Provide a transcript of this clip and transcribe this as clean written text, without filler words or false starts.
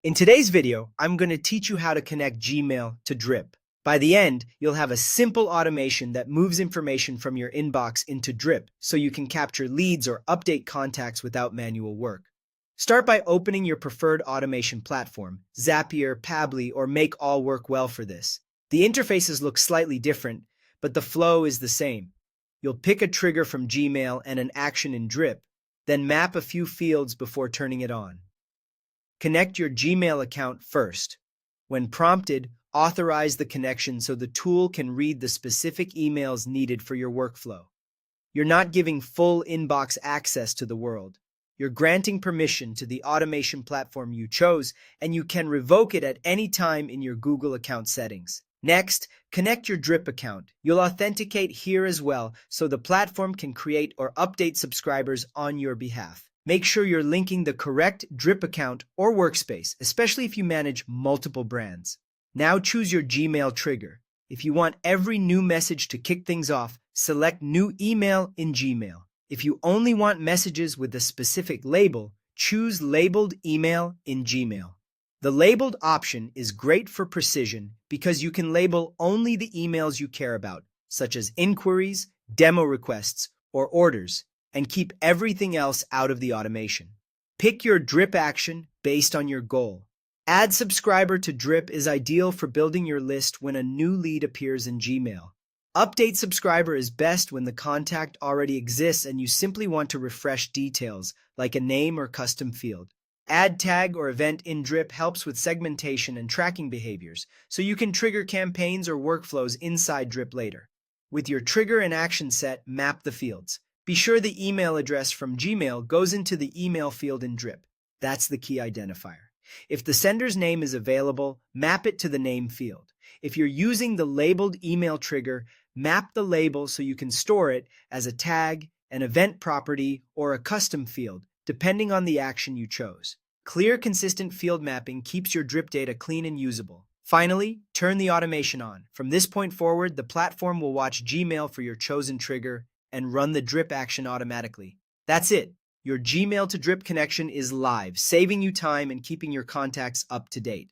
In today's video, I'm going to teach you how to connect Gmail to Drip. By the end, you'll have a simple automation that moves information from your inbox into Drip so you can capture leads or update contacts without manual work. Start by opening your preferred automation platform. Zapier, Pabbly, or Make All work well for this. The interfaces look slightly different, but the flow is the same. You'll pick a trigger from Gmail and an action in Drip, then map a few fields before turning it on. Connect your Gmail account first. When prompted, authorize the connection so the tool can read the specific emails needed for your workflow. You're not giving full inbox access to the world. You're granting permission to the automation platform you chose, and you can revoke it at any time in your Google account settings. Next, connect your Drip account. You'll authenticate here as well so the platform can create or update subscribers on your behalf. Make sure you're linking the correct Drip account or workspace, especially if you manage multiple brands. Now choose your Gmail trigger. If you want every new message to kick things off, select New Email in Gmail. If you only want messages with a specific label, choose Labeled Email in Gmail. The labeled option is great for precision because you can label only the emails you care about, such as inquiries, demo requests, or orders, and keep everything else out of the automation. Pick your Drip action based on your goal. Add subscriber to Drip is ideal for building your list when a new lead appears in Gmail. Update subscriber is best when the contact already exists and you simply want to refresh details, like a name or custom field. Add tag or event in Drip helps with segmentation and tracking behaviors, so you can trigger campaigns or workflows inside Drip later. With your trigger and action set, map the fields. Be sure the email address from Gmail goes into the email field in Drip. That's the key identifier. If the sender's name is available, map it to the name field. If you're using the labeled email trigger, map the label so you can store it as a tag, an event property, or a custom field, depending on the action you chose. Clear, consistent field mapping keeps your Drip data clean and usable. Finally, turn the automation on. From this point forward, the platform will watch Gmail for your chosen trigger and run the Drip action automatically. That's it. Your Gmail to Drip connection is live, saving you time and keeping your contacts up to date.